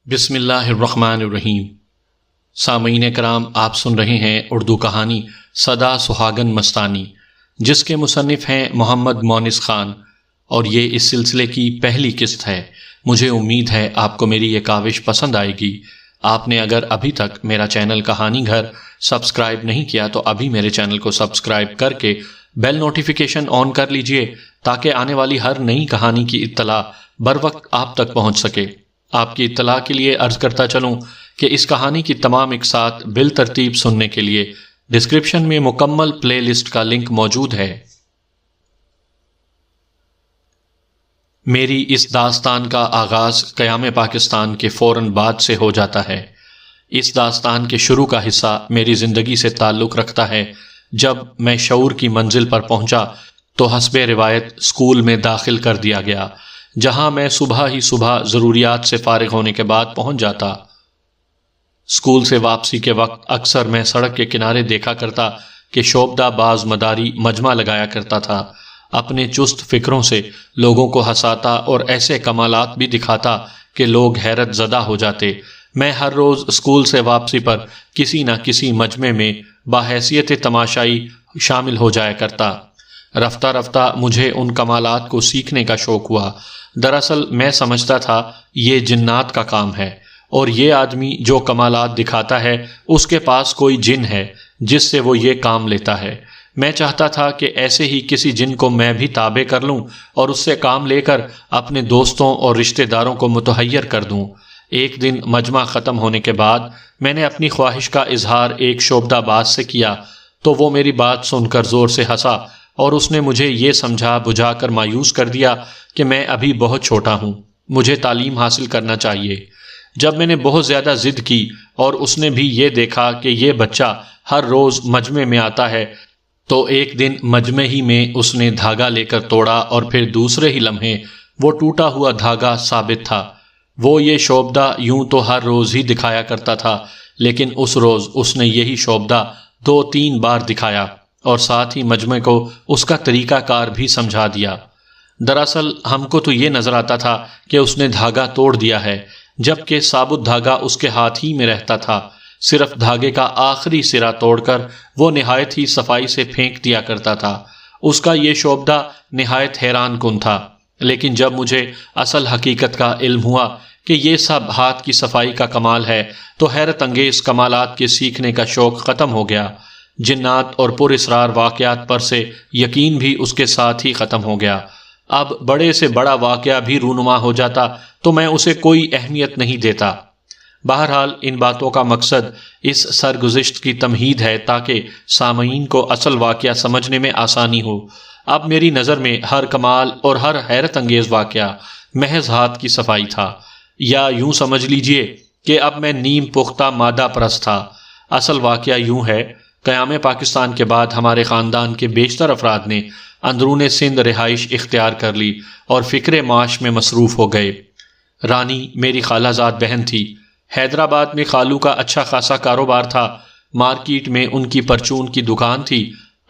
بسم اللہ الرحمن الرحیم۔ سامعین کرام، آپ سن رہے ہیں اردو کہانی صدا سہاگن مستانی، جس کے مصنف ہیں محمد مونس خان، اور یہ اس سلسلے کی پہلی قسط ہے۔ مجھے امید ہے آپ کو میری یہ کاوش پسند آئے گی۔ آپ نے اگر ابھی تک میرا چینل کہانی گھر سبسکرائب نہیں کیا تو ابھی میرے چینل کو سبسکرائب کر کے بیل نوٹیفیکیشن آن کر لیجئے، تاکہ آنے والی ہر نئی کہانی کی اطلاع بروقت آپ تک پہنچ سکے۔ آپ کی اطلاع کے لیے عرض کرتا چلوں کہ اس کہانی کی تمام اقساط بالترتیب سننے کے لیے ڈسکرپشن میں مکمل پلے لسٹ کا لنک موجود ہے۔ میری اس داستان کا آغاز قیام پاکستان کے فوراً بعد سے ہو جاتا ہے۔ اس داستان کے شروع کا حصہ میری زندگی سے تعلق رکھتا ہے۔ جب میں شعور کی منزل پر پہنچا تو حسب روایت اسکول میں داخل کر دیا گیا، جہاں میں صبح ہی صبح ضروریات سے فارغ ہونے کے بعد پہنچ جاتا۔ اسکول سے واپسی کے وقت اکثر میں سڑک کے کنارے دیکھا کرتا کہ شوبدہ باز مداری مجمع لگایا کرتا تھا، اپنے چست فکروں سے لوگوں کو ہنساتا اور ایسے کمالات بھی دکھاتا کہ لوگ حیرت زدہ ہو جاتے۔ میں ہر روز اسکول سے واپسی پر کسی نہ کسی مجمع میں باحیثیت تماشائی شامل ہو جایا کرتا۔ رفتہ رفتہ مجھے ان کمالات کو سیکھنے کا شوق ہوا۔ دراصل میں سمجھتا تھا یہ جنات کا کام ہے، اور یہ آدمی جو کمالات دکھاتا ہے اس کے پاس کوئی جن ہے جس سے وہ یہ کام لیتا ہے۔ میں چاہتا تھا کہ ایسے ہی کسی جن کو میں بھی تابع کر لوں اور اس سے کام لے کر اپنے دوستوں اور رشتہ داروں کو متحیر کر دوں۔ ایک دن مجمع ختم ہونے کے بعد میں نے اپنی خواہش کا اظہار ایک شوبدہ باز سے کیا تو وہ میری بات سن کر زور سے ہنسا، اور اس نے مجھے یہ سمجھا بجھا کر مایوس کر دیا کہ میں ابھی بہت چھوٹا ہوں، مجھے تعلیم حاصل کرنا چاہیے۔ جب میں نے بہت زیادہ ضد کی اور اس نے بھی یہ دیکھا کہ یہ بچہ ہر روز مجمع میں آتا ہے، تو ایک دن مجمع ہی میں اس نے دھاگا لے کر توڑا، اور پھر دوسرے ہی لمحے وہ ٹوٹا ہوا دھاگا ثابت تھا۔ وہ یہ شوبدہ یوں تو ہر روز ہی دکھایا کرتا تھا، لیکن اس روز اس نے یہی شوبدہ 2-3 بار دکھایا، اور ساتھ ہی مجمع کو اس کا طریقہ کار بھی سمجھا دیا۔ دراصل ہم کو تو یہ نظر آتا تھا کہ اس نے دھاگا توڑ دیا ہے، جبکہ ثابت دھاگا اس کے ہاتھ ہی میں رہتا تھا۔ صرف دھاگے کا آخری سرا توڑ کر وہ نہایت ہی صفائی سے پھینک دیا کرتا تھا۔ اس کا یہ شوبدہ نہایت حیران کن تھا، لیکن جب مجھے اصل حقیقت کا علم ہوا کہ یہ سب ہاتھ کی صفائی کا کمال ہے تو حیرت انگیز کمالات کے سیکھنے کا شوق ختم ہو گیا۔ جنات اور پر اسرار واقعات پر سے یقین بھی اس کے ساتھ ہی ختم ہو گیا۔ اب بڑے سے بڑا واقعہ بھی رونما ہو جاتا تو میں اسے کوئی اہمیت نہیں دیتا۔ بہرحال ان باتوں کا مقصد اس سرگزشت کی تمہید ہے تاکہ سامعین کو اصل واقعہ سمجھنے میں آسانی ہو۔ اب میری نظر میں ہر کمال اور ہر حیرت انگیز واقعہ محض ہاتھ کی صفائی تھا، یا یوں سمجھ لیجئے کہ اب میں نیم پختہ مادہ پرست تھا۔ اصل واقعہ یوں ہے، قیام پاکستان کے بعد ہمارے خاندان کے بیشتر افراد نے اندرون سندھ رہائش اختیار کر لی اور فکر معاش میں مصروف ہو گئے۔ رانی میری خالہ زاد بہن تھی۔ حیدرآباد میں خالو کا اچھا خاصا کاروبار تھا۔ مارکیٹ میں ان کی پرچون کی دکان تھی۔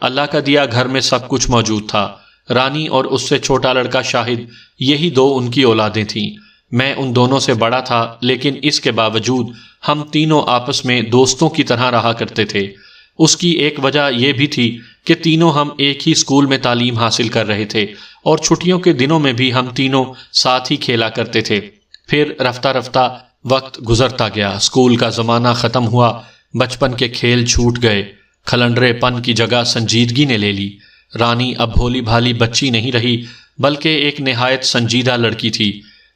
اللہ کا دیا گھر میں سب کچھ موجود تھا۔ رانی اور اس سے چھوٹا لڑکا شاہد، یہی 2 ان کی اولادیں تھیں۔ میں ان دونوں سے بڑا تھا، لیکن اس کے باوجود ہم تینوں آپس میں دوستوں کی طرح رہا کرتے تھے۔ اس کی ایک وجہ یہ بھی تھی کہ تینوں ہم ایک ہی اسکول میں تعلیم حاصل کر رہے تھے، اور چھٹیوں کے دنوں میں بھی ہم تینوں ساتھ ہی کھیلا کرتے تھے۔ پھر رفتہ رفتہ وقت گزرتا گیا، اسکول کا زمانہ ختم ہوا، بچپن کے کھیل چھوٹ گئے، کھلنڈرے پن کی جگہ سنجیدگی نے لے لی۔ رانی اب بھولی بھالی بچی نہیں رہی، بلکہ ایک نہایت سنجیدہ لڑکی تھی۔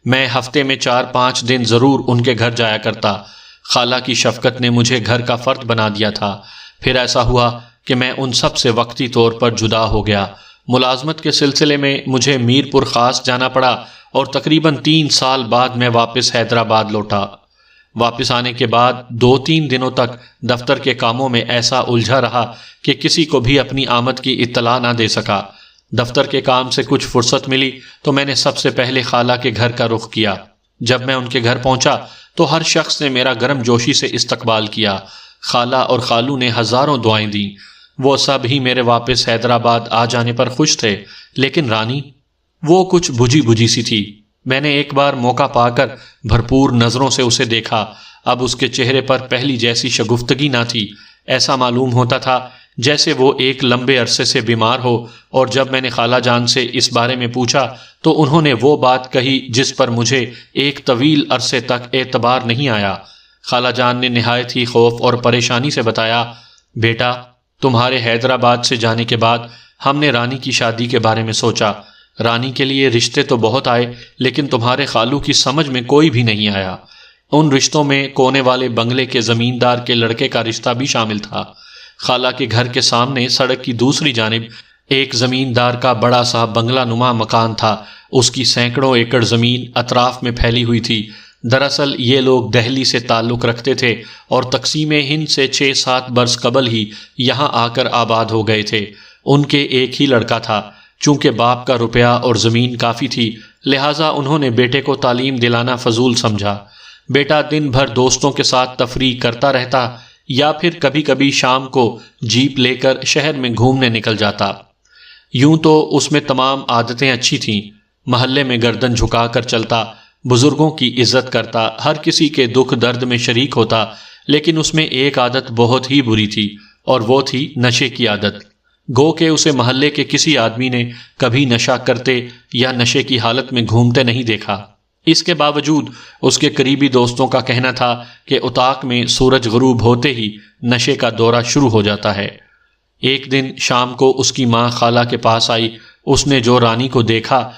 میں ہفتے میں 4-5 دن ضرور ان کے گھر جایا کرتا۔ خالہ کی شفقت نے مجھے گھر کا فرد بنا دیا تھا۔ پھر ایسا ہوا کہ میں ان سب سے وقتی طور پر جدا ہو گیا۔ ملازمت کے سلسلے میں مجھے میر پور خاص جانا پڑا، اور تقریباً 3 سال بعد میں واپس حیدرآباد لوٹا۔ واپس آنے کے بعد 2-3 دنوں تک دفتر کے کاموں میں ایسا الجھا رہا کہ کسی کو بھی اپنی آمد کی اطلاع نہ دے سکا۔ دفتر کے کام سے کچھ فرصت ملی تو میں نے سب سے پہلے خالہ کے گھر کا رخ کیا۔ جب میں ان کے گھر پہنچا تو ہر شخص نے میرا گرم جوشی سے استقبال کیا۔ خالہ اور خالو نے ہزاروں دعائیں دیں۔ وہ سب ہی میرے واپس حیدرآباد آ جانے پر خوش تھے، لیکن رانی وہ کچھ بجھی بجھی سی تھی۔ میں نے ایک بار موقع پا کر بھرپور نظروں سے اسے دیکھا۔ اب اس کے چہرے پر پہلی جیسی شگفتگی نہ تھی۔ ایسا معلوم ہوتا تھا جیسے وہ ایک لمبے عرصے سے بیمار ہو، اور جب میں نے خالہ جان سے اس بارے میں پوچھا تو انہوں نے وہ بات کہی جس پر مجھے ایک طویل عرصے تک اعتبار نہیں آیا۔ خالہ جان نے نہایت ہی خوف اور پریشانی سے بتایا، بیٹا، تمہارے حیدرآباد سے جانے کے بعد ہم نے رانی کی شادی کے بارے میں سوچا۔ رانی کے لیے رشتے تو بہت آئے، لیکن تمہارے خالو کی سمجھ میں کوئی بھی نہیں آیا۔ ان رشتوں میں کونے والے بنگلے کے زمیندار کے لڑکے کا رشتہ بھی شامل تھا۔ خالہ کے گھر کے سامنے سڑک کی دوسری جانب ایک زمیندار کا بڑا سا بنگلہ نما مکان تھا۔ اس کی سینکڑوں ایکڑ زمین اطراف میں پھیلی ہوئی تھی۔ دراصل یہ لوگ دہلی سے تعلق رکھتے تھے اور تقسیم ہند سے 6-7 برس قبل ہی یہاں آ کر آباد ہو گئے تھے۔ ان کے ایک ہی لڑکا تھا۔ چونکہ باپ کا روپیہ اور زمین کافی تھی، لہٰذا انہوں نے بیٹے کو تعلیم دلانا فضول سمجھا۔ بیٹا دن بھر دوستوں کے ساتھ تفریح کرتا رہتا یا پھر کبھی کبھی شام کو جیپ لے کر شہر میں گھومنے نکل جاتا۔ یوں تو اس میں تمام عادتیں اچھی تھیں۔ محلے میں گردن جھکا کر چلتا، بزرگوں کی عزت کرتا، ہر کسی کے دکھ درد میں شریک ہوتا، لیکن اس میں ایک عادت بہت ہی بری تھی، اور وہ تھی نشے کی عادت۔ گو کہ اسے محلے کے کسی آدمی نے کبھی نشہ کرتے یا نشے کی حالت میں گھومتے نہیں دیکھا۔ اس کے باوجود اس کے قریبی دوستوں کا کہنا تھا کہ اطاق میں سورج غروب ہوتے ہی نشے کا دورہ شروع ہو جاتا ہے۔ ایک دن شام کو اس کی ماں خالہ کے پاس آئی۔ اس نے جو رانی کو دیکھا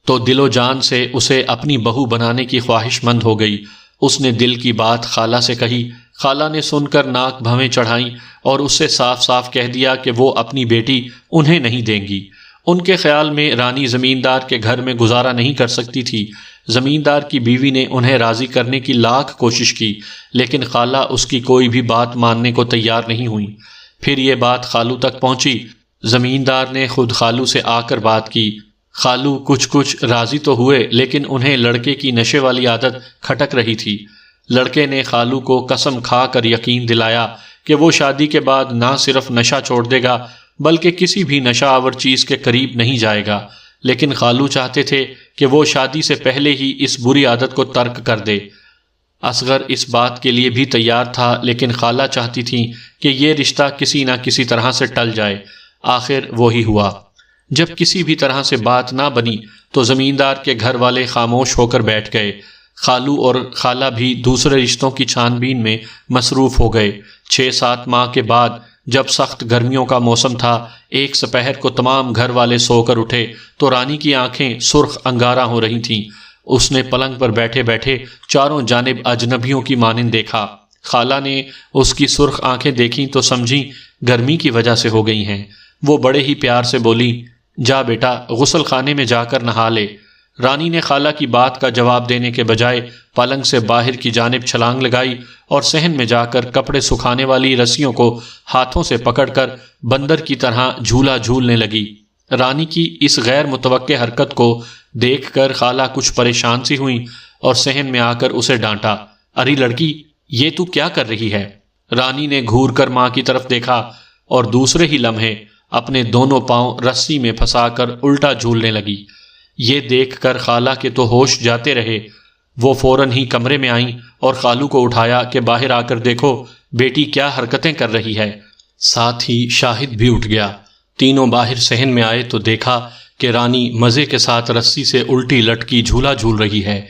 تو دل و جان سے اسے اپنی بہو بنانے کی خواہش مند ہو گئی۔ اس نے دل کی بات خالہ سے کہی۔ خالہ نے سن کر ناک بھویں چڑھائیں اور اس سے صاف صاف کہہ دیا کہ وہ اپنی بیٹی انہیں نہیں دیں گی۔ ان کے خیال میں رانی زمیندار کے گھر میں گزارا نہیں کر سکتی تھی۔ زمیندار کی بیوی نے انہیں راضی کرنے کی لاکھ کوشش کی، لیکن خالہ اس کی کوئی بھی بات ماننے کو تیار نہیں ہوئی۔ پھر یہ بات خالو تک پہنچی۔ زمیندار نے خود خالو سے آ کر بات کی۔ خالو کچھ راضی تو ہوئے، لیکن انہیں لڑکے کی نشے والی عادت کھٹک رہی تھی۔ لڑکے نے خالو کو قسم کھا کر یقین دلایا کہ وہ شادی کے بعد نہ صرف نشہ چھوڑ دے گا بلکہ کسی بھی نشہ آور چیز کے قریب نہیں جائے گا، لیکن خالو چاہتے تھے کہ وہ شادی سے پہلے ہی اس بری عادت کو ترک کر دے۔ اصغر اس بات کے لیے بھی تیار تھا، لیکن خالہ چاہتی تھیں کہ یہ رشتہ کسی نہ کسی طرح سے ٹل جائے۔ آخر وہی ہوا۔ جب کسی بھی طرح سے بات نہ بنی تو زمیندار کے گھر والے خاموش ہو کر بیٹھ گئے۔ خالو اور خالہ بھی دوسرے رشتوں کی چھان بین میں مصروف ہو گئے۔ 6-7 ماہ کے بعد جب سخت گرمیوں کا موسم تھا، ایک سپہر کو تمام گھر والے سو کر اٹھے تو رانی کی آنکھیں سرخ انگارہ ہو رہی تھیں۔ اس نے پلنگ پر بیٹھے بیٹھے چاروں جانب اجنبیوں کی مانند دیکھا۔ خالہ نے اس کی سرخ آنکھیں دیکھیں تو سمجھی گرمی کی وجہ سے ہو گئی ہیں۔ وہ بڑے ہی پیار سے بولی، جا بیٹا غسل خانے میں جا کر نہا لے۔ رانی نے خالہ کی بات کا جواب دینے کے بجائے پلنگ سے باہر کی جانب چھلانگ لگائی اور صحن میں جا کر کپڑے سکھانے والی رسیوں کو ہاتھوں سے پکڑ کر بندر کی طرح جھولا جھولنے لگی۔ رانی کی اس غیر متوقع حرکت کو دیکھ کر خالہ کچھ پریشان سی ہوئیں اور صحن میں آ کر اسے ڈانٹا، ارے لڑکی، یہ تو کیا کر رہی ہے؟ رانی نے گھور کر ماں کی طرف دیکھا اور دوسرے ہی لمحے اپنے دونوں پاؤں رسی میں پھنسا کر الٹا جھولنے لگی۔ یہ دیکھ کر خالہ کے تو ہوش جاتے رہے۔ وہ فوراً ہی کمرے میں آئیں اور خالو کو اٹھایا کہ باہر آ کر دیکھو بیٹی کیا حرکتیں کر رہی ہے۔ ساتھ ہی شاہد بھی اٹھ گیا۔ تینوں باہر صحن میں آئے تو دیکھا کہ رانی مزے کے ساتھ رسی سے الٹی لٹکی جھولا جھول رہی ہے۔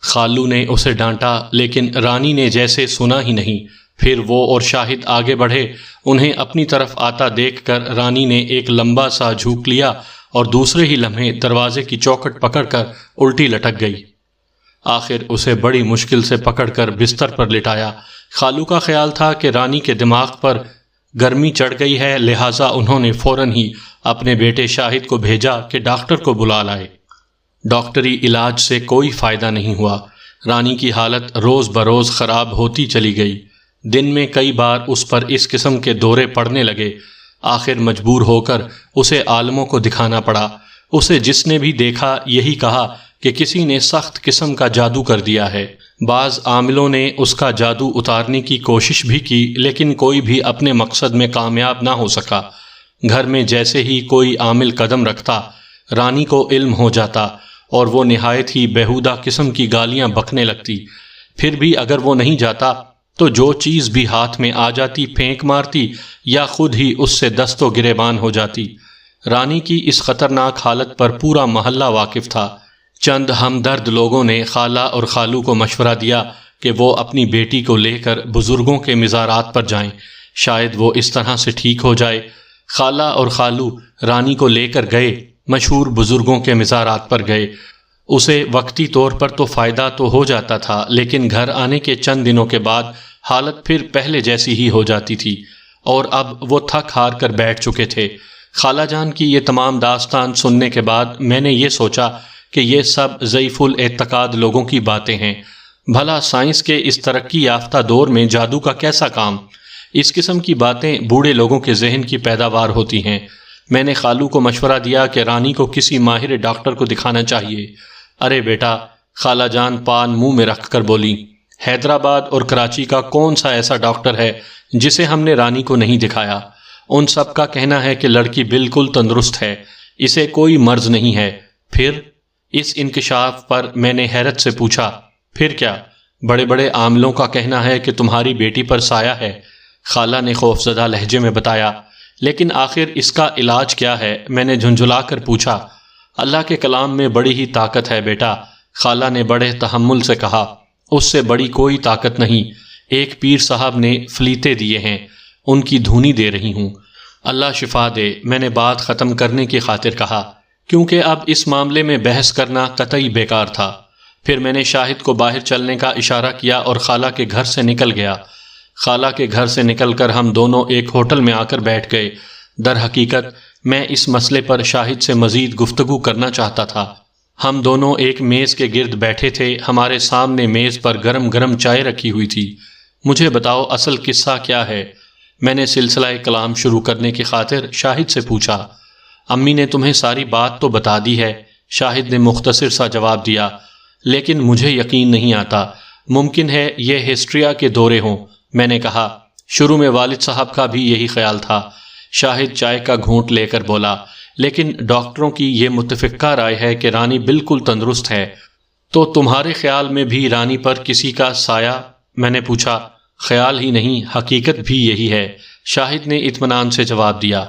خالو نے اسے ڈانٹا، لیکن رانی نے جیسے سنا ہی نہیں۔ پھر وہ اور شاہد آگے بڑھے۔ انہیں اپنی طرف آتا دیکھ کر رانی نے ایک لمبا سا جھونک لیا اور دوسرے ہی لمحے دروازے کی چوکھٹ پکڑ کر الٹی لٹک گئی۔ آخر اسے بڑی مشکل سے پکڑ کر بستر پر لٹایا۔ خالو کا خیال تھا کہ رانی کے دماغ پر گرمی چڑھ گئی ہے، لہٰذا انہوں نے فوراً ہی اپنے بیٹے شاہد کو بھیجا کہ ڈاکٹر کو بلا لائے۔ ڈاکٹری علاج سے کوئی فائدہ نہیں ہوا۔ رانی کی حالت روز بروز خراب ہوتی چلی گئی۔ دن میں کئی بار اس پر اس قسم کے دورے پڑنے لگے۔ آخر مجبور ہو کر اسے عالموں کو دکھانا پڑا۔ اسے جس نے بھی دیکھا یہی کہا کہ کسی نے سخت قسم کا جادو کر دیا ہے۔ بعض عاملوں نے اس کا جادو اتارنے کی کوشش بھی کی، لیکن کوئی بھی اپنے مقصد میں کامیاب نہ ہو سکا۔ گھر میں جیسے ہی کوئی عامل قدم رکھتا، رانی کو علم ہو جاتا اور وہ نہایت ہی بیہودہ قسم کی گالیاں بکنے لگتی۔ پھر بھی اگر وہ نہیں جاتا تو جو چیز بھی ہاتھ میں آ جاتی پھینک مارتی یا خود ہی اس سے دست و گریبان ہو جاتی۔ رانی کی اس خطرناک حالت پر پورا محلہ واقف تھا۔ چند ہمدرد لوگوں نے خالہ اور خالو کو مشورہ دیا کہ وہ اپنی بیٹی کو لے کر بزرگوں کے مزارات پر جائیں، شاید وہ اس طرح سے ٹھیک ہو جائے۔ خالہ اور خالو رانی کو لے کر گئے، مشہور بزرگوں کے مزارات پر گئے۔ اسے وقتی طور پر تو فائدہ تو ہو جاتا تھا، لیکن گھر آنے کے چند دنوں کے بعد حالت پھر پہلے جیسی ہی ہو جاتی تھی، اور اب وہ تھک ہار کر بیٹھ چکے تھے۔ خالہ جان کی یہ تمام داستان سننے کے بعد میں نے یہ سوچا کہ یہ سب ضعیف الاعتقاد لوگوں کی باتیں ہیں۔ بھلا سائنس کے اس ترقی یافتہ دور میں جادو کا کیسا کام؟ اس قسم کی باتیں بوڑھے لوگوں کے ذہن کی پیداوار ہوتی ہیں۔ میں نے خالو کو مشورہ دیا کہ رانی کو کسی ماہر ڈاکٹر کو دکھانا چاہیے۔ ارے بیٹا، خالہ جان پان منہ میں رکھ کر بولی، حیدرآباد اور کراچی کا کون سا ایسا ڈاکٹر ہے جسے ہم نے رانی کو نہیں دکھایا؟ ان سب کا کہنا ہے کہ لڑکی بالکل تندرست ہے، اسے کوئی مرض نہیں ہے۔ پھر اس انکشاف پر میں نے حیرت سے پوچھا، پھر کیا؟ بڑے بڑے عاملوں کا کہنا ہے کہ تمہاری بیٹی پر سایہ ہے۔ خالہ نے خوفزدہ لہجے میں بتایا۔ لیکن آخر اس کا علاج کیا ہے؟ میں نے جھنجھلا کر پوچھا۔ اللہ کے کلام میں بڑی ہی طاقت ہے بیٹا، خالہ نے بڑے تحمل سے کہا۔ اس سے بڑی کوئی طاقت نہیں۔ ایک پیر صاحب نے فلیتے دیے ہیں، ان کی دھونی دے رہی ہوں۔ اللہ شفا دے، میں نے بات ختم کرنے کی خاطر کہا، کیونکہ اب اس معاملے میں بحث کرنا قطعی بیکار تھا۔ پھر میں نے شاہد کو باہر چلنے کا اشارہ کیا اور خالہ کے گھر سے نکل گیا۔ خالہ کے گھر سے نکل کر ہم دونوں ایک ہوٹل میں آ کر بیٹھ گئے۔ در حقیقت میں اس مسئلے پر شاہد سے مزید گفتگو کرنا چاہتا تھا۔ ہم دونوں ایک میز کے گرد بیٹھے تھے، ہمارے سامنے میز پر گرم گرم چائے رکھی ہوئی تھی۔ مجھے بتاؤ اصل قصہ کیا ہے؟ میں نے سلسلہ کلام شروع کرنے کی خاطر شاہد سے پوچھا۔ امی نے تمہیں ساری بات تو بتا دی ہے، شاہد نے مختصر سا جواب دیا، لیکن مجھے یقین نہیں آتا، ممکن ہے یہ ہسٹریا کے دورے ہوں۔ میں نے کہا، شروع میں والد صاحب کا بھی یہی خیال تھا۔ شاہد چائے کا گھونٹ لے کر بولا، لیکن ڈاکٹروں کی یہ متفقہ رائے ہے کہ رانی بالکل تندرست ہے۔ تو تمہارے خیال میں بھی رانی پر کسی کا سایہ؟ میں نے پوچھا۔ خیال ہی نہیں، حقیقت بھی یہی ہے، شاہد نے اطمینان سے جواب دیا۔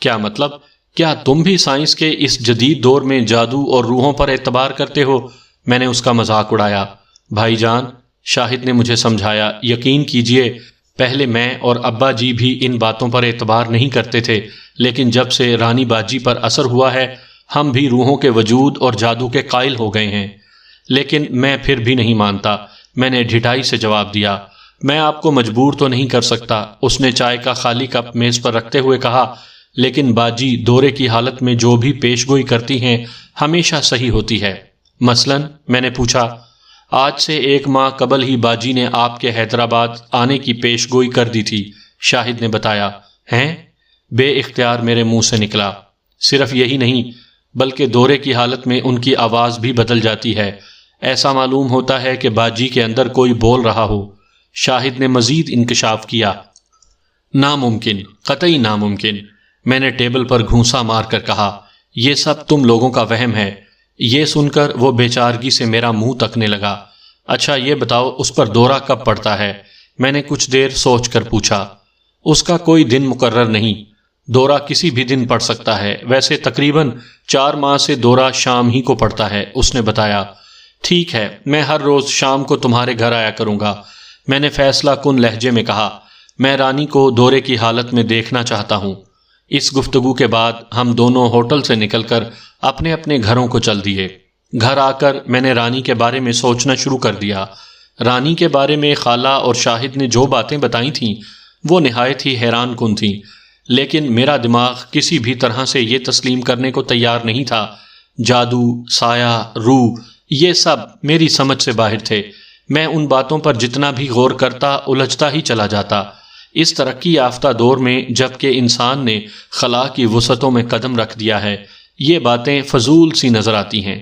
کیا مطلب؟ کیا تم بھی سائنس کے اس جدید دور میں جادو اور روحوں پر اعتبار کرتے ہو؟ میں نے اس کا مذاق اڑایا۔ بھائی جان، شاہد نے مجھے سمجھایا، یقین کیجئے پہلے میں اور ابا جی بھی ان باتوں پر اعتبار نہیں کرتے تھے، لیکن جب سے رانی باجی پر اثر ہوا ہے ہم بھی روحوں کے وجود اور جادو کے قائل ہو گئے ہیں۔ لیکن میں پھر بھی نہیں مانتا، میں نے ڈھٹائی سے جواب دیا۔ میں آپ کو مجبور تو نہیں کر سکتا، اس نے چائے کا خالی کپ میز پر رکھتے ہوئے کہا، لیکن باجی دورے کی حالت میں جو بھی پیش گوئی کرتی ہیں ہمیشہ صحیح ہوتی ہے۔ مثلاً؟ میں نے پوچھا۔ آج سے 1 ماہ قبل ہی باجی نے آپ کے حیدرآباد آنے کی پیش گوئی کر دی تھی، شاہد نے بتایا۔ ہیں؟ بے اختیار میرے منہ سے نکلا۔ صرف یہی نہیں، بلکہ دورے کی حالت میں ان کی آواز بھی بدل جاتی ہے، ایسا معلوم ہوتا ہے کہ باجی کے اندر کوئی بول رہا ہو۔ شاہد نے مزید انکشاف کیا۔ ناممکن، قطعی ناممکن، میں نے ٹیبل پر گھونسا مار کر کہا۔ یہ سب تم لوگوں کا وہم ہے۔ یہ سن کر وہ بیچارگی سے میرا منہ تکنے لگا۔ اچھا یہ بتاؤ اس پر دورہ کب پڑتا ہے؟ میں نے کچھ دیر سوچ کر پوچھا۔ اس کا کوئی دن مقرر نہیں، دورہ کسی بھی دن پڑ سکتا ہے، ویسے تقریباً 4 ماہ سے دورہ شام ہی کو پڑتا ہے، اس نے بتایا۔ ٹھیک ہے، میں ہر روز شام کو تمہارے گھر آیا کروں گا، میں نے فیصلہ کن لہجے میں کہا۔ میں رانی کو دورے کی حالت میں دیکھنا چاہتا ہوں۔ اس گفتگو کے بعد ہم دونوں ہوٹل سے نکل کر اپنے اپنے گھروں کو چل دیے۔ گھر آ کر میں نے رانی کے بارے میں سوچنا شروع کر دیا۔ رانی کے بارے میں خالہ اور شاہد نے جو باتیں بتائی تھیں وہ نہایت ہی حیران کن تھیں، لیکن میرا دماغ کسی بھی طرح سے یہ تسلیم کرنے کو تیار نہیں تھا۔ جادو، سایہ، روح، یہ سب میری سمجھ سے باہر تھے۔ میں ان باتوں پر جتنا بھی غور کرتا الجھتا ہی چلا جاتا۔ اس ترقی یافتہ دور میں جب کہ انسان نے خلا کی وسعتوں میں قدم رکھ دیا ہے، یہ باتیں فضول سی نظر آتی ہیں۔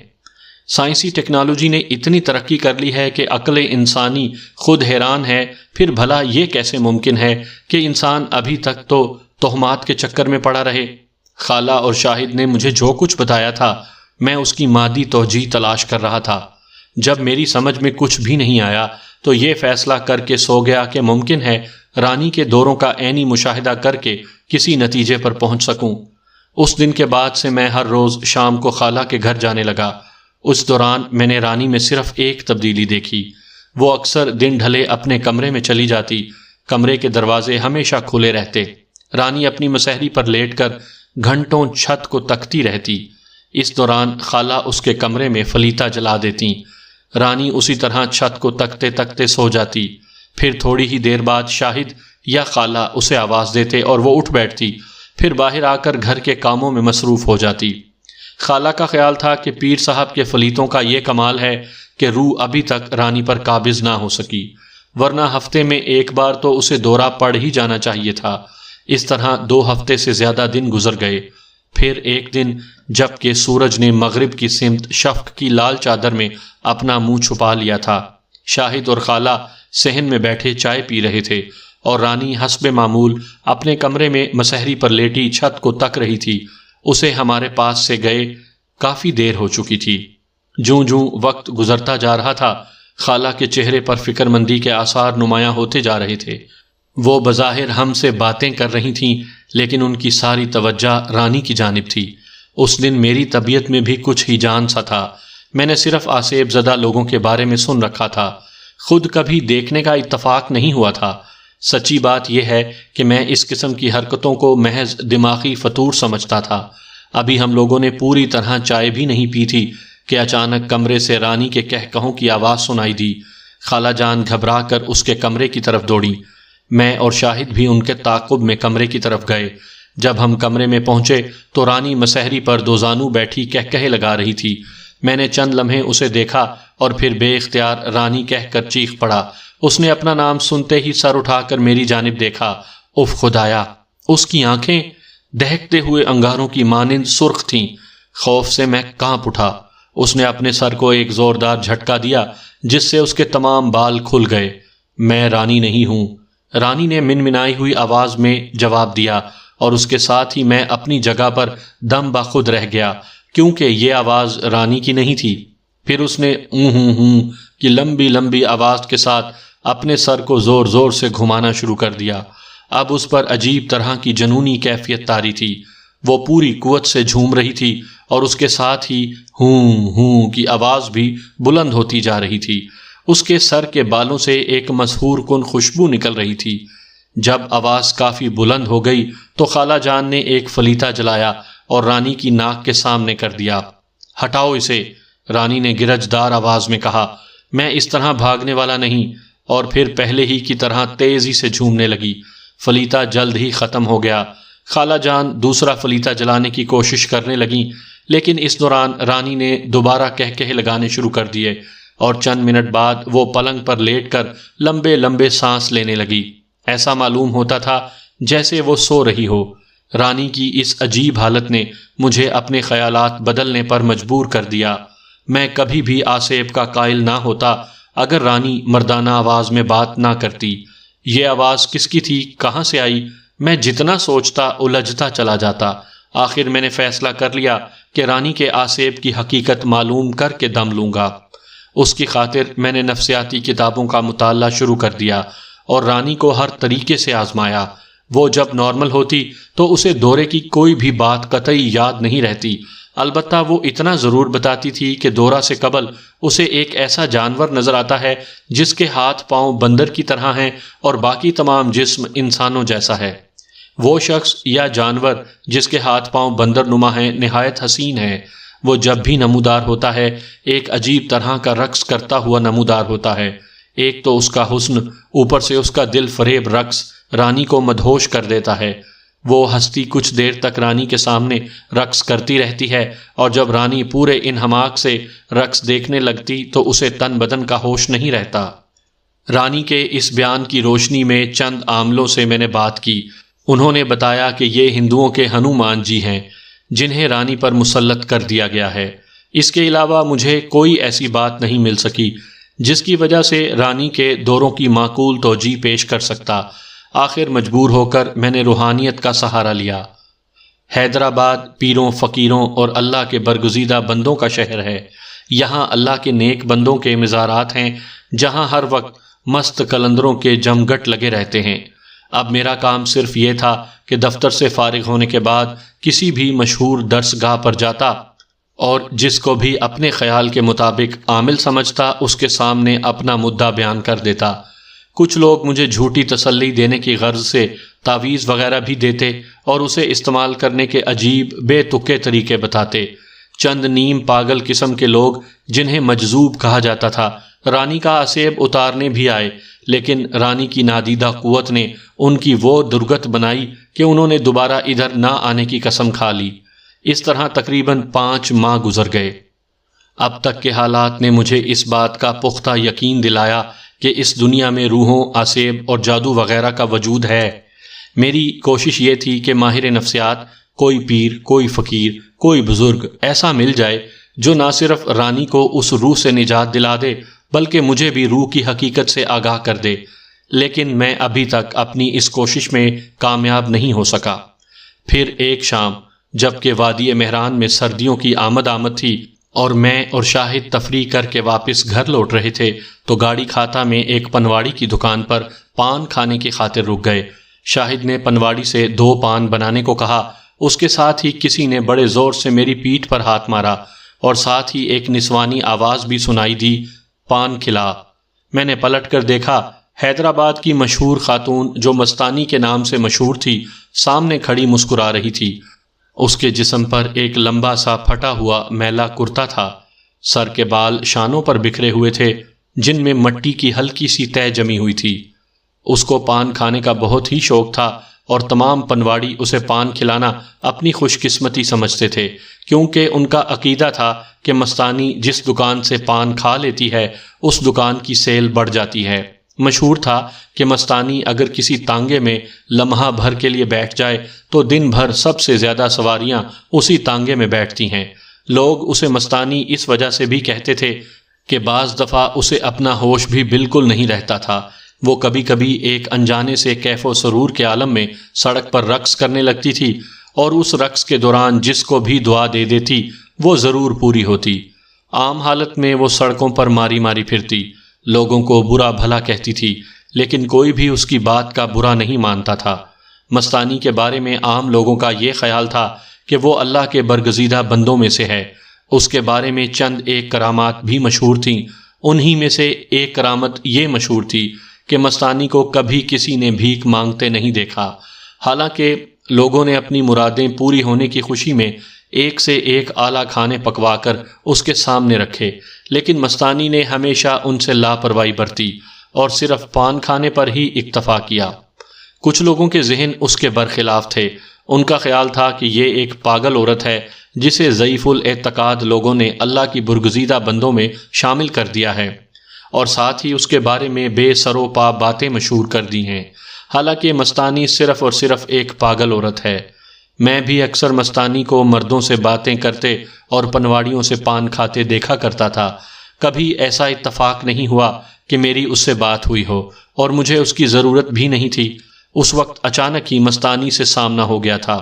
سائنسی ٹیکنالوجی نے اتنی ترقی کر لی ہے کہ عقل انسانی خود حیران ہے، پھر بھلا یہ کیسے ممکن ہے کہ انسان ابھی تک تو تہمات کے چکر میں پڑا رہے؟ خالہ اور شاہد نے مجھے جو کچھ بتایا تھا میں اس کی مادی توجیہ تلاش کر رہا تھا۔ جب میری سمجھ میں کچھ بھی نہیں آیا تو یہ فیصلہ کر کے سو گیا کہ ممکن ہے رانی کے دوروں کا عینی مشاہدہ کر کے کسی نتیجے پر پہنچ سکوں۔ اس دن کے بعد سے میں ہر روز شام کو خالہ کے گھر جانے لگا۔ اس دوران میں نے رانی میں صرف ایک تبدیلی دیکھی۔ وہ اکثر دن ڈھلے اپنے کمرے میں چلی جاتی، کمرے کے دروازے ہمیشہ کھلے رہتے۔ رانی اپنی مسہری پر لیٹ کر گھنٹوں چھت کو تکتی رہتی۔ اس دوران خالہ اس کے کمرے میں فلیتا جلا دیتی۔ رانی اسی طرح چھت کو تکتے تکتے سو جاتی۔ پھر تھوڑی ہی دیر بعد شاہد یا خالہ اسے آواز دیتے اور وہ اٹھ بیٹھتی، پھر باہر آ کر گھر کے کاموں میں مصروف ہو جاتی۔ خالہ کا خیال تھا کہ پیر صاحب کے فلیتوں کا یہ کمال ہے کہ روح ابھی تک رانی پر قابض نہ ہو سکی، ورنہ ہفتے میں ایک بار تو اسے دورہ پڑ ہی جانا چاہیے تھا۔ اس طرح 2 ہفتے سے زیادہ دن گزر گئے۔ پھر ایک دن جب کہ سورج نے مغرب کی سمت شفق کی لال چادر میں اپنا منہ چھپا لیا تھا، شاہد اور خالہ صحن میں بیٹھے چائے پی رہے تھے اور رانی حسب معمول اپنے کمرے میں مسہری پر لیٹی چھت کو تک رہی تھی۔ اسے ہمارے پاس سے گئے کافی دیر ہو چکی تھی۔ جوں جوں وقت گزرتا جا رہا تھا، خالہ کے چہرے پر فکر مندی کے آثار نمایاں ہوتے جا رہے تھے۔ وہ بظاہر ہم سے باتیں کر رہی تھیں، لیکن ان کی ساری توجہ رانی کی جانب تھی۔ اس دن میری طبیعت میں بھی کچھ ہی جان سا تھا۔ میں نے صرف آسیب زدہ لوگوں کے بارے میں سن رکھا تھا، خود کبھی دیکھنے کا اتفاق نہیں ہوا تھا۔ سچی بات یہ ہے کہ میں اس قسم کی حرکتوں کو محض دماغی فطور سمجھتا تھا۔ ابھی ہم لوگوں نے پوری طرح چائے بھی نہیں پی تھی کہ اچانک کمرے سے رانی کے کہکہوں کی آواز سنائی دی۔ خالہ جان گھبرا کر اس کے کمرے کی طرف دوڑی۔ میں اور شاہد بھی ان کے تعاقب میں کمرے کی طرف گئے۔ جب ہم کمرے میں پہنچے تو رانی مسہری پر 2 زانو بیٹھی کہکہے لگا رہی تھی۔ میں نے چند لمحے اسے دیکھا اور پھر بے اختیار رانی کہہ کر چیخ پڑا۔ اس نے اپنا نام سنتے ہی سر اٹھا کر میری جانب دیکھا۔ اف خدایا! اس کی آنکھیں دہکتے ہوئے انگاروں کی مانند سرخ تھیں۔ خوف سے میں کانپ اٹھا۔ اس نے اپنے سر کو ایک زوردار جھٹکا دیا جس سے اس کے تمام بال کھل گئے۔ میں رانی نہیں ہوں، رانی نے منمنائی ہوئی آواز میں جواب دیا، اور اس کے ساتھ ہی میں اپنی جگہ پر دم بخود رہ گیا، کیونکہ یہ آواز رانی کی نہیں تھی۔ پھر اس نے ہوں کی لمبی لمبی آواز کے ساتھ اپنے سر کو زور زور سے گھمانا شروع کر دیا۔ اب اس پر عجیب طرح کی جنونی کیفیت طاری تھی۔ وہ پوری قوت سے جھوم رہی تھی اور اس کے ساتھ ہی ہوں کی آواز بھی بلند ہوتی جا رہی تھی۔ اس کے سر کے بالوں سے ایک مسحور کن خوشبو نکل رہی تھی۔ جب آواز کافی بلند ہو گئی تو خالہ جان نے ایک فلیتا جلایا اور رانی کی ناک کے سامنے کر دیا۔ ہٹاؤ اسے، رانی نے گرجدار آواز میں کہا۔ میں اس طرح بھاگنے والا نہیں، اور پھر پہلے ہی کی طرح تیزی سے جھومنے لگی۔ فلیتا جلد ہی ختم ہو گیا۔ خالہ جان دوسرا فلیتا جلانے کی کوشش کرنے لگیں، لیکن اس دوران رانی نے دوبارہ کہکہے لگانے شروع کر دیے، اور چند منٹ بعد وہ پلنگ پر لیٹ کر لمبے لمبے سانس لینے لگی۔ ایسا معلوم ہوتا تھا جیسے وہ سو رہی ہو۔ رانی کی اس عجیب حالت نے مجھے اپنے خیالات بدلنے پر مجبور کر دیا۔ میں کبھی بھی آسیب کا قائل نہ ہوتا اگر رانی مردانہ آواز میں بات نہ کرتی۔ یہ آواز کس کی تھی، کہاں سے آئی، میں جتنا سوچتا الجھتا چلا جاتا۔ آخر میں نے فیصلہ کر لیا کہ رانی کے آسیب کی حقیقت معلوم کر کے دم لوں گا۔ اس کی خاطر میں نے نفسیاتی کتابوں کا مطالعہ شروع کر دیا اور رانی کو ہر طریقے سے آزمایا۔ وہ جب نارمل ہوتی تو اسے دورے کی کوئی بھی بات قطعی یاد نہیں رہتی، البتہ وہ اتنا ضرور بتاتی تھی کہ دورہ سے قبل اسے ایک ایسا جانور نظر آتا ہے جس کے ہاتھ پاؤں بندر کی طرح ہیں اور باقی تمام جسم انسانوں جیسا ہے۔ وہ شخص یا جانور جس کے ہاتھ پاؤں بندر نما ہیں نہایت حسین ہے۔ وہ جب بھی نمودار ہوتا ہے ایک عجیب طرح کا رقص کرتا ہوا نمودار ہوتا ہے۔ ایک تو اس کا حسن، اوپر سے اس کا دل فریب رقص رانی کو مدہوش کر دیتا ہے۔ وہ ہستی کچھ دیر تک رانی کے سامنے رقص کرتی رہتی ہے، اور جب رانی پورے انہماک سے رقص دیکھنے لگتی تو اسے تن بدن کا ہوش نہیں رہتا۔ رانی کے اس بیان کی روشنی میں چند عاملوں سے میں نے بات کی۔ انہوں نے بتایا کہ یہ ہندوؤں کے ہنومان جی ہیں جنہیں رانی پر مسلط کر دیا گیا ہے۔ اس کے علاوہ مجھے کوئی ایسی بات نہیں مل سکی جس کی وجہ سے رانی کے دوروں کی معقول توجیہ پیش کر سکتا۔ آخر مجبور ہو کر میں نے روحانیت کا سہارا لیا۔ حیدرآباد پیروں فقیروں اور اللہ کے برگزیدہ بندوں کا شہر ہے۔ یہاں اللہ کے نیک بندوں کے مزارات ہیں جہاں ہر وقت مست قلندروں کے جمگٹ لگے رہتے ہیں۔ اب میرا کام صرف یہ تھا کہ دفتر سے فارغ ہونے کے بعد کسی بھی مشہور درس گاہ پر جاتا اور جس کو بھی اپنے خیال کے مطابق عامل سمجھتا اس کے سامنے اپنا مدعا بیان کر دیتا۔ کچھ لوگ مجھے جھوٹی تسلی دینے کی غرض سے تعویذ وغیرہ بھی دیتے اور اسے استعمال کرنے کے عجیب بے تکے طریقے بتاتے۔ چند نیم پاگل قسم کے لوگ جنہیں مجذوب کہا جاتا تھا رانی کا آسیب اتارنے بھی آئے، لیکن رانی کی نادیدہ قوت نے ان کی وہ درگت بنائی کہ انہوں نے دوبارہ ادھر نہ آنے کی قسم کھا لی۔ اس طرح تقریباً 5 ماہ گزر گئے۔ اب تک کے حالات نے مجھے اس بات کا پختہ یقین دلایا کہ اس دنیا میں روحوں، آسیب اور جادو وغیرہ کا وجود ہے۔ میری کوشش یہ تھی کہ ماہر نفسیات، کوئی پیر، کوئی فقیر، کوئی بزرگ ایسا مل جائے جو نہ صرف رانی کو اس روح سے نجات دلا دے بلکہ مجھے بھی روح کی حقیقت سے آگاہ کر دے، لیکن میں ابھی تک اپنی اس کوشش میں کامیاب نہیں ہو سکا۔ پھر ایک شام جب کہ وادی مہران میں سردیوں کی آمد تھی اور میں اور شاہد تفریح کر کے واپس گھر لوٹ رہے تھے تو گاڑی کھاتا میں ایک پنواڑی کی دکان پر پان کھانے کی خاطر رک گئے۔ شاہد نے پنواڑی سے 2 پان بنانے کو کہا، اس کے ساتھ ہی کسی نے بڑے زور سے میری پیٹھ پر ہاتھ مارا اور ساتھ ہی ایک نسوانی آواز بھی سنائی دی، پان کھلا۔ میں نے پلٹ کر دیکھا، حیدرآباد کی مشہور خاتون جو مستانی کے نام سے مشہور تھی سامنے کھڑی مسکرا رہی تھی۔ اس کے جسم پر ایک لمبا سا پھٹا ہوا میلا کرتا تھا، سر کے بال شانوں پر بکھرے ہوئے تھے جن میں مٹی کی ہلکی سی تہ جمی ہوئی تھی۔ اس کو پان کھانے کا بہت ہی شوق تھا اور تمام پنواڑی اسے پان کھلانا اپنی خوش قسمتی سمجھتے تھے، کیونکہ ان کا عقیدہ تھا کہ مستانی جس دکان سے پان کھا لیتی ہے اس دکان کی سیل بڑھ جاتی ہے۔ مشہور تھا کہ مستانی اگر کسی تانگے میں لمحہ بھر کے لیے بیٹھ جائے تو دن بھر سب سے زیادہ سواریاں اسی تانگے میں بیٹھتی ہیں۔ لوگ اسے مستانی اس وجہ سے بھی کہتے تھے کہ بعض دفعہ اسے اپنا ہوش بھی بالکل نہیں رہتا تھا۔ وہ کبھی کبھی ایک انجانے سے کیف و سرور کے عالم میں سڑک پر رقص کرنے لگتی تھی اور اس رقص کے دوران جس کو بھی دعا دے دیتی وہ ضرور پوری ہوتی۔ عام حالت میں وہ سڑکوں پر ماری ماری پھرتی، لوگوں کو برا بھلا کہتی تھی، لیکن کوئی بھی اس کی بات کا برا نہیں مانتا تھا۔ مستانی کے بارے میں عام لوگوں کا یہ خیال تھا کہ وہ اللہ کے برگزیدہ بندوں میں سے ہے۔ اس کے بارے میں چند ایک کرامات بھی مشہور تھیں۔ انہی میں سے ایک کرامت یہ مشہور تھی کہ مستانی کو کبھی کسی نے بھیک مانگتے نہیں دیکھا، حالانکہ لوگوں نے اپنی مرادیں پوری ہونے کی خوشی میں ایک سے ایک اعلیٰ کھانے پکوا کر اس کے سامنے رکھے، لیکن مستانی نے ہمیشہ ان سے لاپرواہی برتی اور صرف پان کھانے پر ہی اکتفا کیا۔ کچھ لوگوں کے ذہن اس کے برخلاف تھے۔ ان کا خیال تھا کہ یہ ایک پاگل عورت ہے جسے ضعیف الاعتقاد لوگوں نے اللہ کی برگزیدہ بندوں میں شامل کر دیا ہے، اور ساتھ ہی اس کے بارے میں بے سر و پا باتیں مشہور کر دی ہیں، حالانکہ مستانی صرف اور صرف ایک پاگل عورت ہے۔ میں بھی اکثر مستانی کو مردوں سے باتیں کرتے اور پنواڑیوں سے پان کھاتے دیکھا کرتا تھا۔ کبھی ایسا اتفاق نہیں ہوا کہ میری اس سے بات ہوئی ہو، اور مجھے اس کی ضرورت بھی نہیں تھی۔ اس وقت اچانک ہی مستانی سے سامنا ہو گیا تھا۔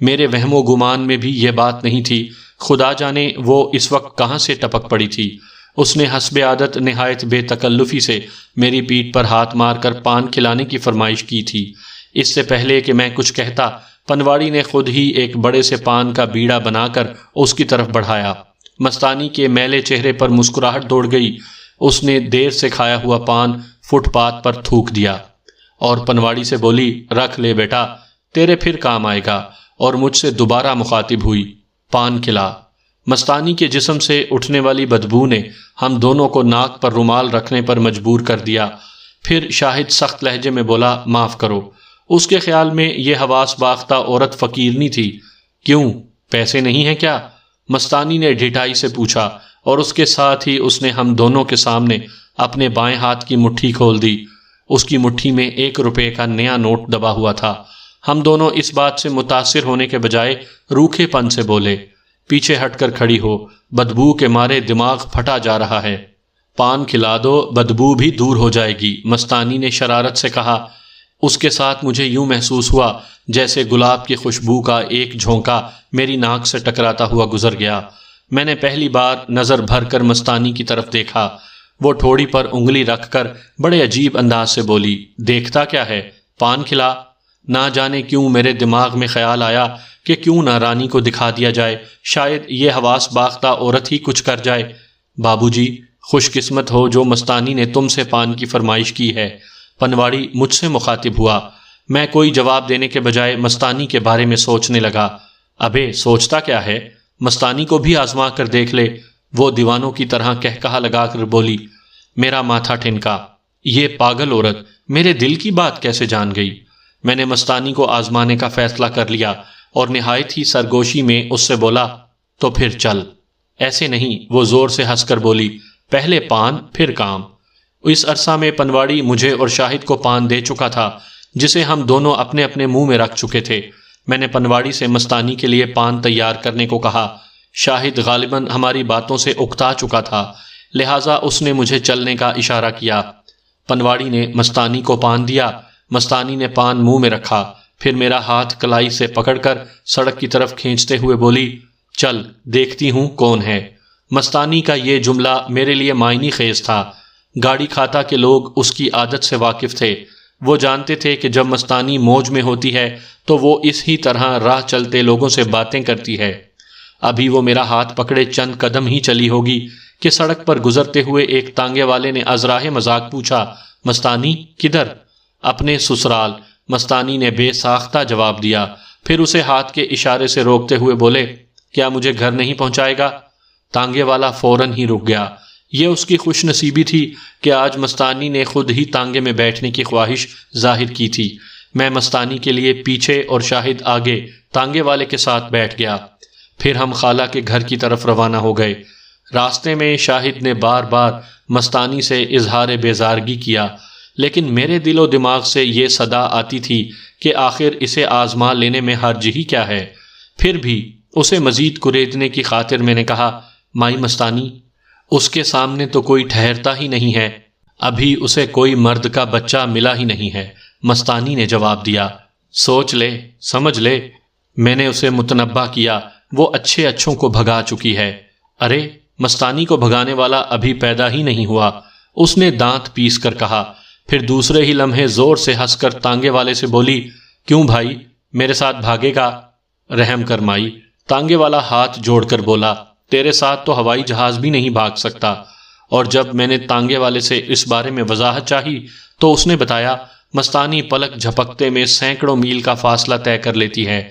میرے وہم و گمان میں بھی یہ بات نہیں تھی، خدا جانے وہ اس وقت کہاں سے ٹپک پڑی تھی۔ اس نے حسب عادت نہایت بے تکلفی سے میری پیٹھ پر ہاتھ مار کر پان کھلانے کی فرمائش کی تھی۔ اس سے پہلے کہ میں کچھ کہتا، پنواڑی نے خود ہی ایک بڑے سے پان کا بیڑا بنا کر اس کی طرف بڑھایا۔ مستانی کے میلے چہرے پر مسکراہٹ دوڑ گئی۔ اس نے دیر سے کھایا ہوا پان فٹ پاتھ پر تھوک دیا اور پنواڑی سے بولی، رکھ لے بیٹا، تیرے پھر کام آئے گا، اور مجھ سے دوبارہ مخاطب ہوئی، پان کھلا۔ مستانی کے جسم سے اٹھنے والی بدبو نے ہم دونوں کو ناک پر رومال رکھنے پر مجبور کر دیا۔ پھر شاہد سخت لہجے میں بولا، معاف کرو۔ اس کے خیال میں یہ حواس باختہ عورت فقیرنی تھی۔ کیوں، پیسے نہیں ہیں کیا؟ مستانی نے ڈھٹائی سے پوچھا، اور اس کے ساتھ ہی اس نے ہم دونوں کے سامنے اپنے بائیں ہاتھ کی مٹھی کھول دی۔ اس کی مٹھی میں 1 روپے کا نیا نوٹ دبا ہوا تھا۔ ہم دونوں اس بات سے متاثر ہونے کے بجائے روکھے پن سے بولے، پیچھے ہٹ کر کھڑی ہو، بدبو کے مارے دماغ پھٹا جا رہا ہے۔ پان کھلا دو، بدبو بھی دور ہو جائے گی، مستانی نے شرارت سے کہا۔ اس کے ساتھ مجھے یوں محسوس ہوا جیسے گلاب کی خوشبو کا ایک جھونکا میری ناک سے ٹکراتا ہوا گزر گیا۔ میں نے پہلی بار نظر بھر کر مستانی کی طرف دیکھا۔ وہ ٹھوڑی پر انگلی رکھ کر بڑے عجیب انداز سے بولی، دیکھتا کیا ہے، پان کھلا۔ نہ جانے کیوں میرے دماغ میں خیال آیا کہ کیوں نہ رانی کو دکھا دیا جائے، شاید یہ حواس باختہ عورت ہی کچھ کر جائے۔ بابو جی، خوش قسمت ہو جو مستانی نے تم سے پان کی فرمائش کی ہے، پنواڑی مجھ سے مخاطب ہوا۔ میں کوئی جواب دینے کے بجائے مستانی کے بارے میں سوچنے لگا۔ ابے سوچتا کیا ہے، مستانی کو بھی آزما کر دیکھ لے، وہ دیوانوں کی طرح کہا لگا کر بولی۔ میرا ماتھا ٹھنکا، یہ پاگل عورت میرے دل کی بات کیسے جان گئی؟ میں نے مستانی کو آزمانے کا فیصلہ کر لیا اور نہایت ہی سرگوشی میں اس سے بولا، تو پھر چل۔ ایسے نہیں، وہ زور سے ہنس کر بولی، پہلے پان پھر کام۔ اس عرصہ میں پنواڑی مجھے اور شاہد کو پان دے چکا تھا جسے ہم دونوں اپنے اپنے منہ میں رکھ چکے تھے۔ میں نے پنواڑی سے مستانی کے لیے پان تیار کرنے کو کہا۔ شاہد غالباً ہماری باتوں سے اکتا چکا تھا، لہٰذا اس نے مجھے چلنے کا اشارہ کیا۔ پنواڑی نے مستانی کو پان دیا۔ مستانی نے پان منہ میں رکھا، پھر میرا ہاتھ کلائی سے پکڑ کر سڑک کی طرف کھینچتے ہوئے بولی، چل دیکھتی ہوں کون ہے۔ مستانی کا یہ جملہ میرے لیے معنی خیز تھا۔ گاڑی کھاتا کے لوگ اس کی عادت سے واقف تھے۔ وہ جانتے تھے کہ جب مستانی موج میں ہوتی ہے تو وہ اس ہی طرح راہ چلتے لوگوں سے باتیں کرتی ہے۔ ابھی وہ میرا ہاتھ پکڑے چند قدم ہی چلی ہوگی کہ سڑک پر گزرتے ہوئے ایک تانگے والے نے ازراہ مذاق پوچھا، مستانی کدھر؟ اپنے سسرال، مستانی نے بے ساختہ جواب دیا، پھر اسے ہاتھ کے اشارے سے روکتے ہوئے بولے، کیا مجھے گھر نہیں پہنچائے گا؟ تانگے والا فوراً ہی رک گیا۔ یہ اس کی خوش نصیبی تھی کہ آج مستانی نے خود ہی تانگے میں بیٹھنے کی خواہش ظاہر کی تھی۔ میں مستانی کے لیے پیچھے اور شاہد آگے تانگے والے کے ساتھ بیٹھ گیا۔ پھر ہم خالہ کے گھر کی طرف روانہ ہو گئے۔ راستے میں شاہد نے بار بار مستانی سے اظہار بیزارگی کیا، لیکن میرے دل و دماغ سے یہ صدا آتی تھی کہ آخر اسے آزما لینے میں حرج ہی کیا ہے۔ پھر بھی اسے مزید کریدنے کی خاطر میں نے کہا، مائی مستانی، اس کے سامنے تو کوئی ٹھہرتا ہی نہیں ہے، ابھی اسے کوئی مرد کا بچہ ملا ہی نہیں ہے۔ مستانی نے جواب دیا، سوچ لے، سمجھ لے۔ میں نے اسے متنبہ کیا، وہ اچھے اچھوں کو بھگا چکی ہے۔ ارے مستانی کو بھگانے والا ابھی پیدا ہی نہیں ہوا، اس نے دانت پیس کر کہا۔ پھر دوسرے ہی لمحے زور سے ہنس کر تانگے والے سے بولی، کیوں بھائی، میرے ساتھ بھاگے گا؟ رحم کر مائی۔ تانگے والا ہاتھ جوڑ کر بولا، تیرے ساتھ تو ہوائی جہاز بھی نہیں بھاگ سکتا۔ اور جب میں نے تانگے والے سے اس بارے میں وضاحت چاہی تو اس نے بتایا، مستانی پلک جھپکتے میں سینکڑوں میل کا فاصلہ طے کر لیتی ہے۔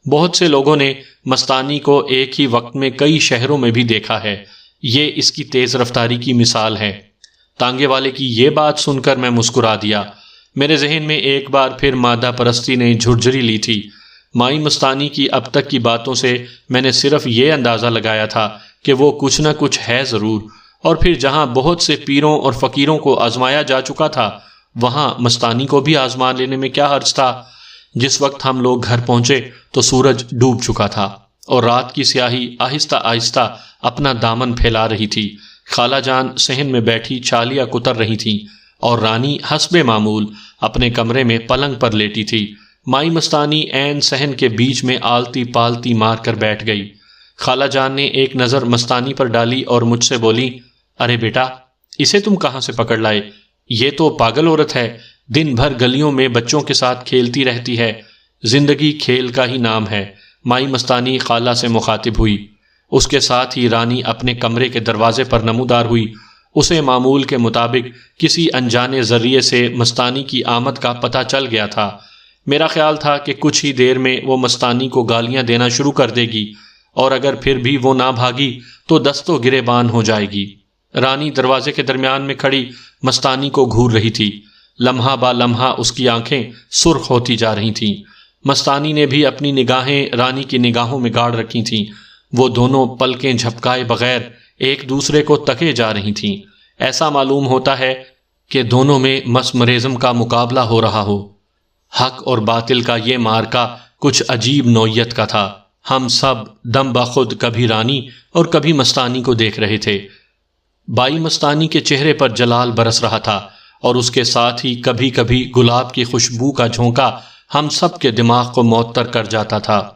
بہت سے لوگوں نے مستانی کو ایک ہی وقت میں کئی شہروں میں بھی دیکھا ہے، یہ اس کی تیز رفتاری کی مثال ہے۔ تانگے والے کی یہ بات سن کر میں مسکرا دیا۔ میرے ذہن میں ایک بار پھر مادہ پرستی نے جھرجھری لی تھی۔ مائی مستانی کی اب تک کی باتوں سے میں نے صرف یہ اندازہ لگایا تھا کہ وہ کچھ نہ کچھ ہے ضرور، اور پھر جہاں بہت سے پیروں اور فقیروں کو آزمایا جا چکا تھا وہاں مستانی کو بھی آزما لینے میں کیا حرج تھا۔ جس وقت ہم لوگ گھر پہنچے تو سورج ڈوب چکا تھا اور رات کی سیاہی آہستہ آہستہ اپنا دامن پھیلا رہی تھی۔ خالہ جان صحن میں بیٹھی چھالیاں کتر رہی تھیں اور رانی حسب معمول اپنے کمرے میں پلنگ پر لیٹی تھی۔ مائی مستانی عین صحن کے بیچ میں آلتی پالتی مار کر بیٹھ گئی۔ خالہ جان نے ایک نظر مستانی پر ڈالی اور مجھ سے بولی، ارے بیٹا، اسے تم کہاں سے پکڑ لائے؟ یہ تو پاگل عورت ہے، دن بھر گلیوں میں بچوں کے ساتھ کھیلتی رہتی ہے۔ زندگی کھیل کا ہی نام ہے۔ مائی مستانی خالہ سے مخاطب ہوئی۔ اس کے ساتھ ہی رانی اپنے کمرے کے دروازے پر نمودار ہوئی۔ اسے معمول کے مطابق کسی انجانے ذریعے سے مستانی کی آمد کا پتہ چل گیا تھا۔ میرا خیال تھا کہ کچھ ہی دیر میں وہ مستانی کو گالیاں دینا شروع کر دے گی، اور اگر پھر بھی وہ نہ بھاگی تو دست و گریبان ہو جائے گی۔ رانی دروازے کے درمیان میں کھڑی مستانی کو گھور رہی تھی۔ لمحہ با لمحہ اس کی آنکھیں سرخ ہوتی جا رہی تھیں۔ مستانی نے بھی اپنی نگاہیں رانی کی نگاہوں میں گاڑ رکھی تھیں۔ وہ دونوں پلکیں جھپکائے بغیر ایک دوسرے کو تکے جا رہی تھیں۔ ایسا معلوم ہوتا ہے کہ دونوں میں مسمرزم کا مقابلہ ہو رہا ہو۔ حق اور باطل کا یہ معرکہ کچھ عجیب نوعیت کا تھا۔ ہم سب دم بخود کبھی رانی اور کبھی مستانی کو دیکھ رہے تھے۔ بائی مستانی کے چہرے پر جلال برس رہا تھا اور اس کے ساتھ ہی کبھی کبھی گلاب کی خوشبو کا جھونکا ہم سب کے دماغ کو معطر کر جاتا تھا۔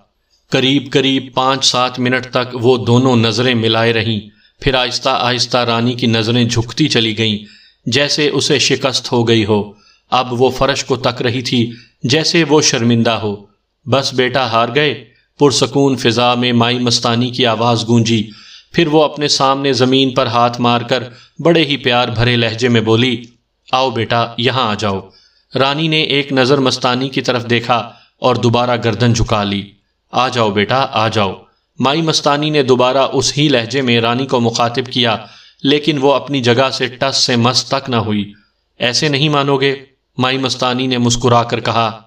قریب قریب 5-7 منٹ تک وہ دونوں نظریں ملائے رہیں، پھر آہستہ آہستہ رانی کی نظریں جھکتی چلی گئیں جیسے اسے شکست ہو گئی ہو۔ اب وہ فرش کو تک رہی تھی جیسے وہ شرمندہ ہو۔ بس بیٹا ہار گئے؟ پرسکون فضا میں مائی مستانی کی آواز گونجی۔ پھر وہ اپنے سامنے زمین پر ہاتھ مار کر بڑے ہی پیار بھرے لہجے میں بولی، آؤ بیٹا یہاں آ جاؤ۔ رانی نے ایک نظر مستانی کی طرف دیکھا اور دوبارہ گردن جھکا لی۔ آ جاؤ بیٹا آ جاؤ۔ مائی مستانی نے دوبارہ اس ہی لہجے میں رانی کو مخاطب کیا، لیکن وہ اپنی جگہ سے ٹس سے مس تک نہ ہوئی۔ ایسے نہیں مانو گے؟ مائی مستانی نے مسکرا کر کہا۔